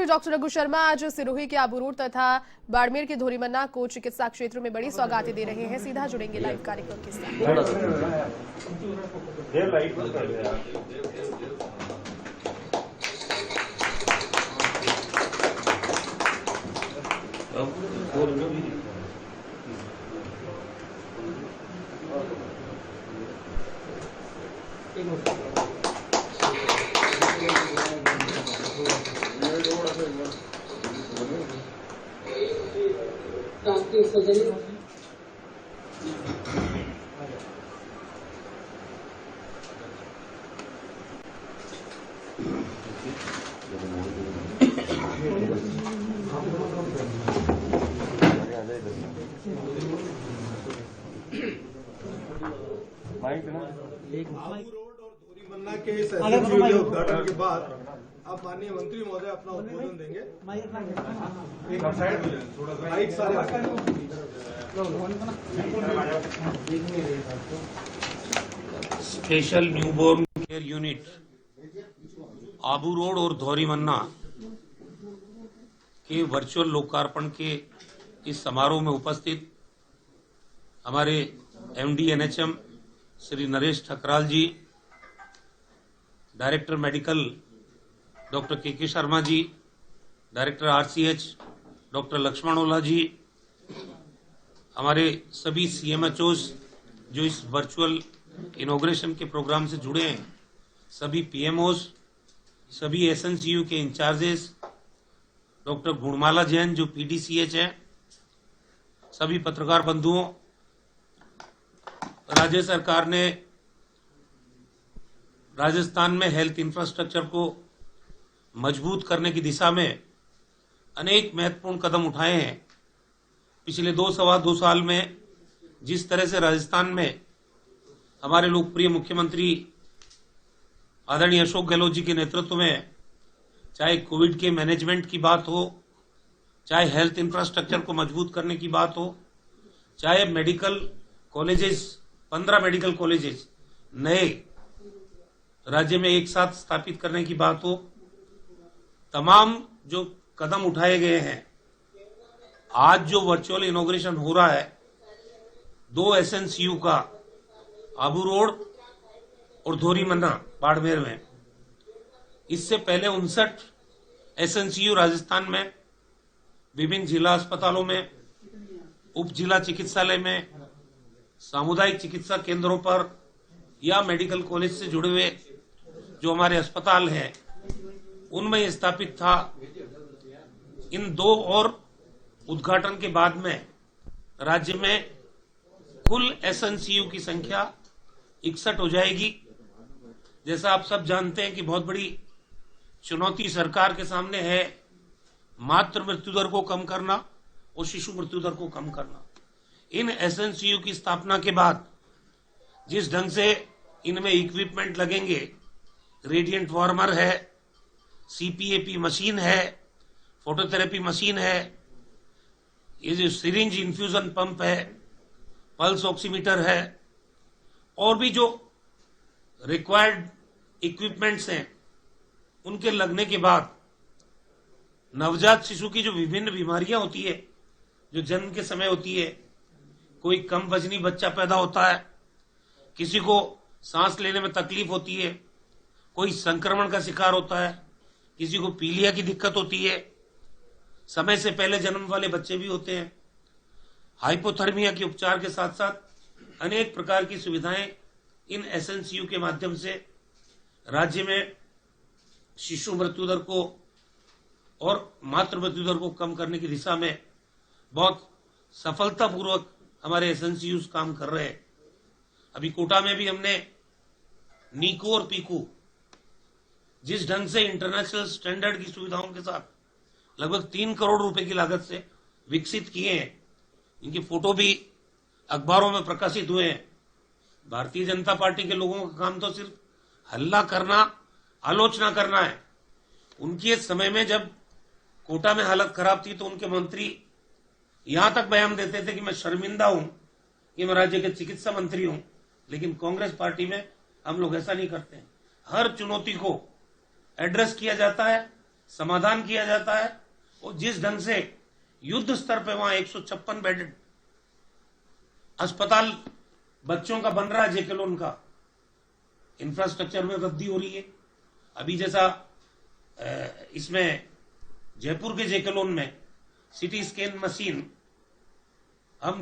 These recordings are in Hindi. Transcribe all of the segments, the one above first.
डॉक्टर रघु शर्मा आज सिरोही के आबू रोड तथा बाड़मेर के धोरीमन्ना को चिकित्सा क्षेत्रों में बड़ी सौगातें दे रहे हैं। सीधा जुड़ेंगे लाइव कार्यक्रम के साथ। धोरीमन्ना के इस के उद्घाटन के बाद अब माननीय मंत्री महोदय अपना उद्बोधन देंगे। Special newborn care unit Abu road और धोरीमन्ना के वर्चुअल लोकार्पण के इस समारोह में उपस्थित हमारे एमडी एनएचएम श्री नरेश ठकराल जी, डायरेक्टर मेडिकल डॉक्टर के Sharma ji, director RCH doctor Lakshman ओला जी, हमारे सभी सीएमएचओस जो इस वर्चुअल इनॉग्रेशन के प्रोग्राम से जुड़े हैं, सभी पीएमओस, सभी एसएनसीयू के इंचार्जेस, डॉक्टर गुणमाला जैन जो पीडीसीएच है, सभी पत्रकार बंधुओं, राज्य सरकार ने राजस्थान में हेल्थ इंफ्रास्ट्रक्चर को मजबूत करने की दिशा में अनेक महत्वपूर्ण कदम उठाए हैं। पिछले 2 साल में जिस तरह से राजस्थान में हमारे लोकप्रिय मुख्यमंत्री आदरणीय अशोक गहलोत जी के नेतृत्व में चाहे कोविड के मैनेजमेंट की बात हो, चाहे हेल्थ इंफ्रास्ट्रक्चर को मजबूत करने की बात हो, चाहे मेडिकल कॉलेजेस 15 मेडिकल कॉलेजेस नए राज्य में एक साथ स्थापित करने की बात हो, तमाम जो कदम उठाए गए हैं। आज जो वर्चुअल इनॉग्रेशन हो रहा है 2 एसएनसीयू का आबू रोड और धोरीमन्ना बाड़मेर में, इससे पहले 59 एसएनसीयू राजस्थान में विभिन्न जिला अस्पतालों में, उप जिला चिकित्सालय में, सामुदायिक चिकित्सा केंद्रों पर या मेडिकल कॉलेज से जुड़े हुए जो हमारे अस्पताल हैं उनमें स्थापित था। इन 2 और उद्घाटन के बाद में राज्य में कुल एसएनसीयू की संख्या 61 हो जाएगी। जैसा आप सब जानते हैं कि बहुत बड़ी चुनौती सरकार के सामने है, मातृ मृत्यु दर को कम करना और शिशु मृत्यु दर को कम करना। इन एसएनसीयू की स्थापना के बाद जिस ढंग से इनमें इक्विपमेंट लगेंगे, रेडिएंट वार्मर है, सीपीएपी मशीन है, फोटोथेरेपी मशीन है, ये जो सिरिंज इन्फ्यूजन पंप है, पल्स ऑक्सीमीटर है, और भी जो रिक्वायर्ड इक्विपमेंट्स हैं, उनके लगने के बाद नवजात शिशु की जो विभिन्न बीमारियां होती है, जो जन्म के समय होती है, कोई कम वजनी बच्चा पैदा होता है, किसी को सांस लेने में तकलीफ होती है, कोई संक्रमण का शिकार होता है, किसी को पीलिया की दिक्कत होती है, समय से पहले जन्म वाले बच्चे भी होते हैं, हाइपोथर्मिया के उपचार के साथ साथ अनेक प्रकार की सुविधाएं इन एसएनसीयू के माध्यम से राज्य में शिशु मृत्यु दर को और मातृ मृत्यु दर को कम करने की दिशा में बहुत सफलतापूर्वक हमारे एसएनसीयू काम कर रहे हैं। अभी कोटा में भी हमने नीको और पीकू जिस ढंग से इंटरनेशनल स्टैंडर्ड की सुविधाओं के साथ लगभग 3 करोड़ रुपए की लागत से विकसित किए हैं, इनकी फोटो भी अखबारों में प्रकाशित हुए हैं। भारतीय जनता पार्टी के लोगों का काम तो सिर्फ हल्ला करना, आलोचना करना है। उनके समय में जब कोटा में हालत खराब थी तो उनके मंत्री यहां तक बयान देते थे कि मैं शर्मिंदा हूं कि मैं राज्य के चिकित्सा मंत्री हूं, लेकिन कांग्रेस पार्टी में हम लोग ऐसा नहीं करते। हर चुनौती को एड्रेस किया जाता है, समाधान किया जाता है और जिस ढंग से युद्ध स्तर पे वहां 156 बेड अस्पताल बच्चों का बन रहा है, जेकेलोन का इंफ्रास्ट्रक्चर में वृद्धि हो रही है। अभी जैसा इसमें जयपुर के जेकेलोन में सिटी स्कैन मशीन हम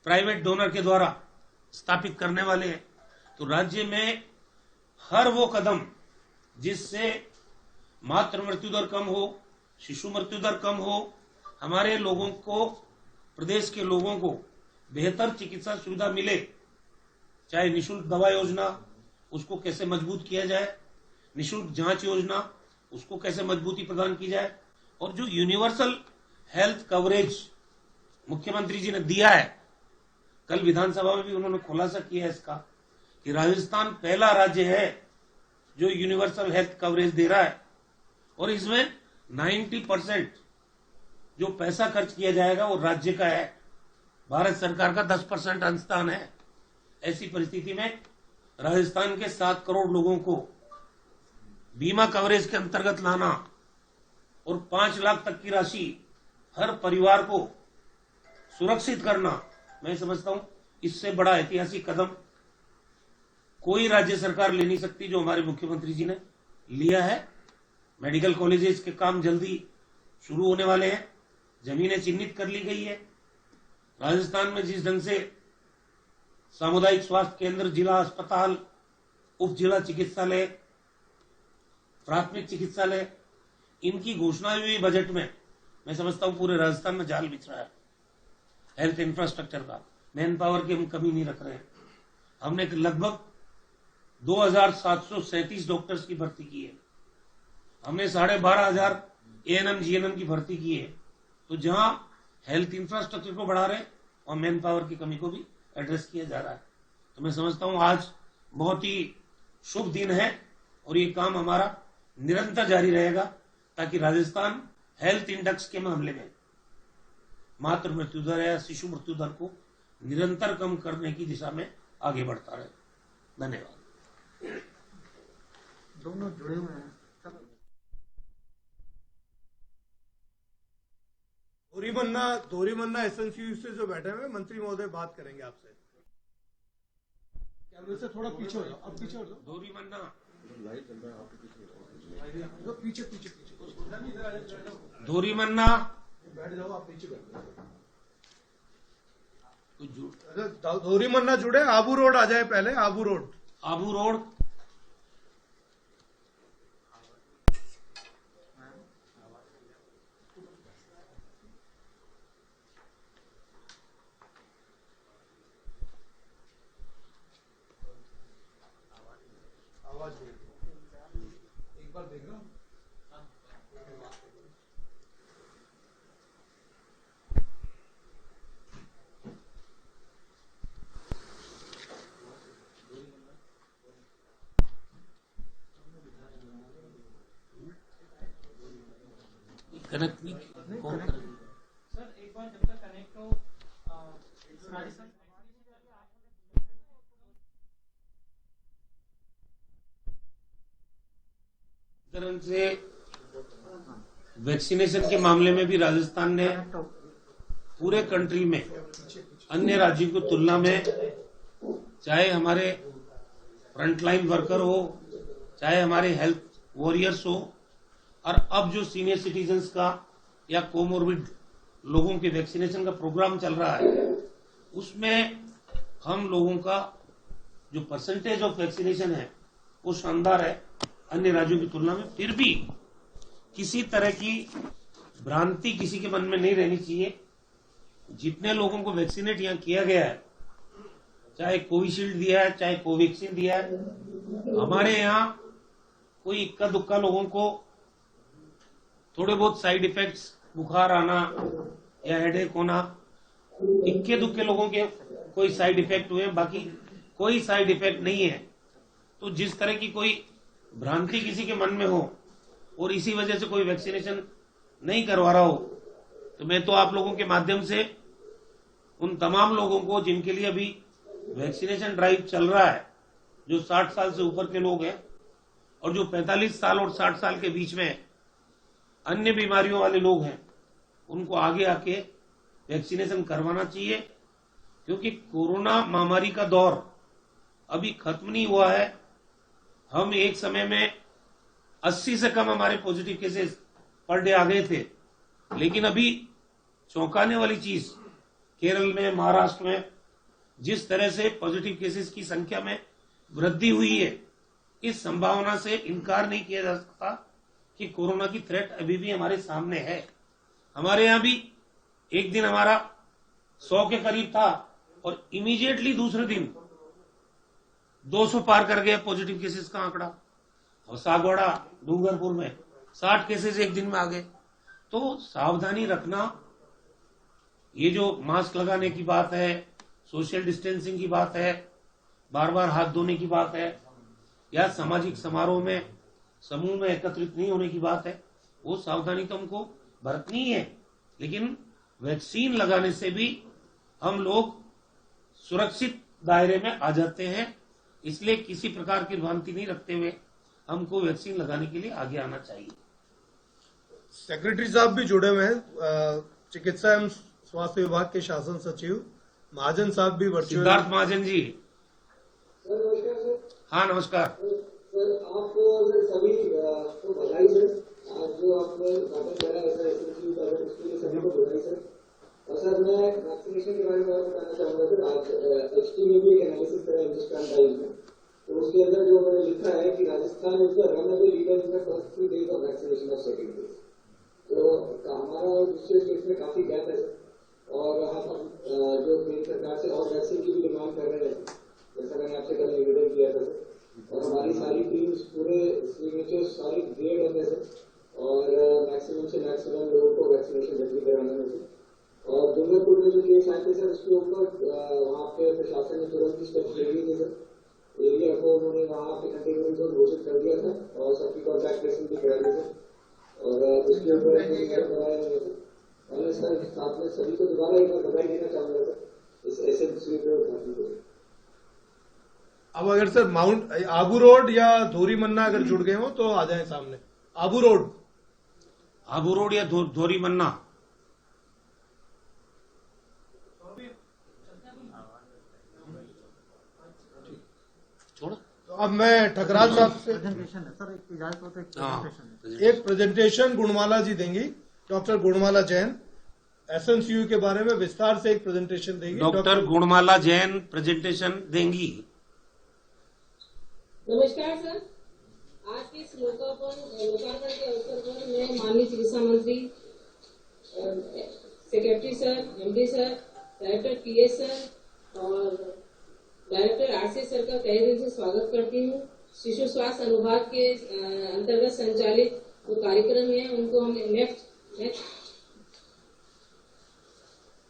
प्राइवेट डोनर के द्वारा स्थापित करने वाले हैं। तो राज्य में हर वो कदम जिससे मातृ मृत्यु दर कम हो, शिशु मृत्यु दर कम हो, हमारे लोगों को, प्रदेश के लोगों को बेहतर चिकित्सा सुविधा मिले, चाहे निशुल्क दवा योजना उसको कैसे मजबूत किया जाए, निशुल्क जांच योजना उसको कैसे मजबूती प्रदान की जाए, और जो यूनिवर्सल हेल्थ कवरेज मुख्यमंत्री जी ने दिया है, कल विधानसभा में भी उन्होंने खुलासा किया है इसका कि राजस्थान पहला राज्य है जो यूनिवर्सल हेल्थ कवरेज दे रहा है और इसमें 90% जो पैसा खर्च किया जाएगा वो राज्य का है, भारत सरकार का 10% अंशदान है। ऐसी परिस्थिति में राजस्थान के 7 करोड़ लोगों को बीमा कवरेज के अंतर्गत लाना और 5 लाख तक की राशि हर परिवार को सुरक्षित करना, मैं समझता हूं इससे बड़ा ऐतिहासिक कदम कोई राज्य सरकार ले नहीं सकती जो हमारे मुख्यमंत्री जी ने लिया है। मेडिकल कॉलेजेस के काम जल्दी शुरू होने वाले हैं, जमीनें चिन्हित कर ली गई है। राजस्थान में जिस ढंग से सामुदायिक स्वास्थ्य केंद्र, जिला अस्पताल, उप जिला चिकित्सालय, प्राथमिक चिकित्सालय, इनकी घोषणा हुई बजट में, मैं समझता हूं पूरे राजस्थान में जाल बिछ रहा है हेल्थ इंफ्रास्ट्रक्चर का। मैन पावर की हम कमी नहीं रख रहे हैं। हमने लगभग 2737 डॉक्टर्स की भर्ती की है, हमने 12,500 एएनएम जीएनएम की भर्ती की है। तो जहां हेल्थ इंफ्रास्ट्रक्चर को बढ़ा रहे हैं और मैन पावर की कमी को भी एड्रेस किया जा रहा है। तो मैं समझता हूं आज बहुत ही शुभ दिन है और ये काम हमारा निरंतर जारी रहेगा ताकि राजस्थान हेल्थ इंडेक्स के मामले में मातृ मृत्यु दर या शिशु मृत्यु दर को निरंतर कम करने की दिशा में आगे बढ़ता रहे। धन्यवाद। दोनों जुड़े हुए हैं। धोरीमन्ना एसएनसीयू से जो बैठे हुए मंत्री महोदय बात करेंगे आपसे। कैमरे से थोड़ा पीछे हो जाओ, अब पीछे हो जाओ। धोरीमन्ना पीछे पीछे पीछे धोरीमन्ना बैठ जाओ, आप पीछे बैठ जाओ। धोरीमन्ना जुड़े, आबू रोड आ जाए पहले, आबू रोड। आबू रोड आवाज एक बार देख रहा हूँ। कनेक्ट नहीं कौन करेगा? सर एक बार जब तक कनेक्ट हो तरह से वैक्सीनेशन के मामले में भी राजस्थान ने पूरे कंट्री में अन्य राज्यों की तुलना में, चाहे हमारे फ्रंटलाइन वर्कर हो, चाहे हमारे हेल्थ वॉरियर्स हो, और अब जो सीनियर सिटीजन्स का या कोमोर्बिड लोगों के वैक्सीनेशन का प्रोग्राम चल रहा है, उसमें हम लोगों का जो परसेंटेज ऑफ वैक्सीनेशन है वो शानदार है अन्य राज्यों की तुलना में। फिर भी किसी तरह की भ्रांति किसी के मन में नहीं रहनी चाहिए। जितने लोगों को वैक्सीनेट यहाँ किया गया है, चाहे कोविशील्ड दिया है, चाहे कोवैक्सीन दिया है, हमारे यहाँ कोई इक्का दुक्का लोगों को थोड़े बहुत साइड इफेक्ट्स, बुखार आना या हेडेक होना, इक्के दुक्के लोगों के कोई साइड इफेक्ट हुए, बाकी कोई साइड इफेक्ट नहीं है। तो जिस तरह की कोई भ्रांति किसी के मन में हो और इसी वजह से कोई वैक्सीनेशन नहीं करवा रहा हो, तो मैं तो आप लोगों के माध्यम से उन तमाम लोगों को जिनके लिए अभी वैक्सीनेशन ड्राइव चल रहा है, जो 60 साल से ऊपर के लोग हैं और जो 45 साल और 60 साल के बीच में अन्य बीमारियों वाले लोग हैं उनको आगे आके वैक्सीनेशन करवाना चाहिए, क्योंकि कोरोना महामारी का दौर अभी खत्म नहीं हुआ है। हम एक समय में 80 से कम हमारे पॉजिटिव केसेस पर डे आ गए थे, लेकिन अभी चौंकाने वाली चीज केरल में, महाराष्ट्र में जिस तरह से पॉजिटिव केसेस की संख्या में वृद्धि हुई है, इस संभावना से इनकार नहीं किया जा सकता कि कोरोना की थ्रेट अभी भी हमारे सामने है। हमारे यहां भी एक दिन हमारा 100 के करीब था और इमीडिएटली दूसरे दिन 200 पार कर गया पॉजिटिव केसेस का आंकड़ा, और सागवाड़ा, डूंगरपुर में 60 केसेस एक दिन में आ गए। तो सावधानी रखना, ये जो मास्क लगाने की बात है, सोशल डिस्टेंसिंग की बात है, बार बार हाथ धोने की बात है, या सामाजिक समारोह में समूह में एकत्रित नहीं होने की बात है, वो सावधानी तो हमको बरतनी है। लेकिन वैक्सीन लगाने से भी हम लोग सुरक्षित दायरे में आ जाते हैं, इसलिए किसी प्रकार की भ्रांति नहीं रखते हुए हमको वैक्सीन लगाने के लिए आगे आना चाहिए। सेक्रेटरी साहब भी जुड़े हुए हैं, चिकित्सा एवं स्वास्थ्य विभाग के शासन सचिव महाजन साहब भी वर्चुअल। सिद्धार्थ महाजन जी। हाँ, नमस्कार। सर, आपको सभी को बधाई सर, आज जो आपने उद्घाटन करा है सर एसएनसीयू का, उसके लिए सभी को बधाई सर। और सर, मैं वैक्सीनेशन के बारे में और बताना चाहूंगा सर। आज एचटी में भी एक एनालिसिस करा हिंदुस्तान टाइम्स में, तो उसके अंदर जो मैंने लिखा है कि Rajasthan is the runaway leader in the first 3 days of vaccination of second phase. तो हमारा और दूसरे स्टेट में काफी गैप है सर, और हम जो केंद्र सरकार से और वैक्सीन की भी डिमांड कर रहे हैं, जैसा मैंने आपसे कल निवेदन किया था सर। और हमारी सारी टीम्स पूरे सिग्नेचर सारी ग्रेड है सर, और मैक्सिमम से मैक्सिमम लोगों को वैक्सीनेशन जल्दी कराने में सर। और डूंगरपुर में जो केस आए थे सर, उसके ऊपर वहाँ पे प्रशासन ने तुरंत स्टेप्स ले लिए थे सर। एरिया को उन्होंने वहाँ पे कंटेनमेंट जोन घोषित कर दिया था और सबकी कॉन्टैक्ट ट्रेसिंग भी करा दी सर, और उसके ऊपर और सर साथ में सभी को दोबारा एक बार बधाई देना चाहूंगा सर इस एसएनसीयू के उद्घाटन को। अब अगर सर माउंट आबू रोड या धोरीमन्ना अगर जुड़ गए हो तो आ जाएं सामने। आबू रोड या धोरीमन्ना। छोड़। तो अब मैं ठकराल साहब से एक प्रेजेंटेशन गुणमाला जी देंगी, डॉक्टर गुणमाला जैन एसएनसीयू के बारे में विस्तार से एक प्रेजेंटेशन देंगी। डॉक्टर गुणमाला जैन प्रेजेंटेशन देंगी। नमस्कार सर, आज के इस लोकार्पण के अवसर पर मैं माननीय चिकित्सा मंत्री, secretary sir, MD sir, director PS sir और डायरेक्टर आरसी सर का तहे दिल से स्वागत करती हूँ। शिशु स्वास्थ्य अनुभाग के अंतर्गत संचालित जो कार्यक्रम है उनको हमने नेक्स्ट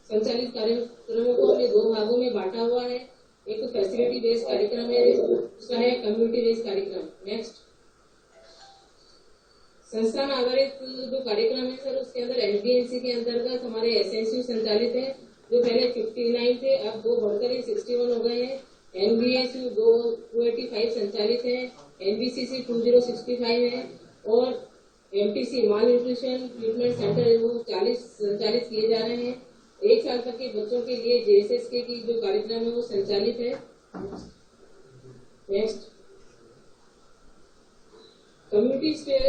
संचालित कार्यक्रमों को हमने 2 भागों में बांटा हुआ है। एक तो फैसिलिटी बेस्ड कार्यक्रम है, दूसरा है कम्युनिटी बेस्ड कार्यक्रम। नेक्स्ट संस्थान आधारित जो कार्यक्रम है सर, उसके अंदर एसडीएनसी के अंतर्गत हमारे एसएनसीयू संचालित है, जो पहले 59 थे, अब 2 बढ़कर 61 हो गए हैं। एनबीएसयू 285 संचालित है, एनबीसीसी 2065 है, और एमटीसी माल न्यूट्रिशन ट्रीटमेंट सेंटर वो 40 संचालित किए जा रहे हैं। 1 साल तक के बच्चों के लिए जेएसएसके की जो कार्यक्रम है वो संचालित है। नेक्स्ट कम्युनिटी स्तर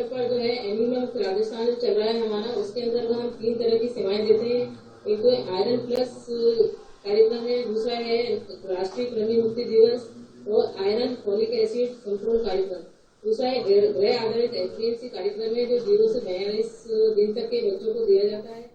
पर जो है एनिमल राजस्थान जो चल रहा है हमारा, उसके अंदर हम 3 तरह की सेवाएं देते हैं। एक तो आयरन प्लस कार्यक्रम है, दूसरा है राष्ट्रीय कृमि मुक्ति दिवस और आयरन फॉलिक एसिड कंट्रोल कार्यक्रम, दूसरा है ग्रह आधारित एफपीएनसी कार्यक्रम है जो 0 से 42 दिन तक के बच्चों को दिया जाता है।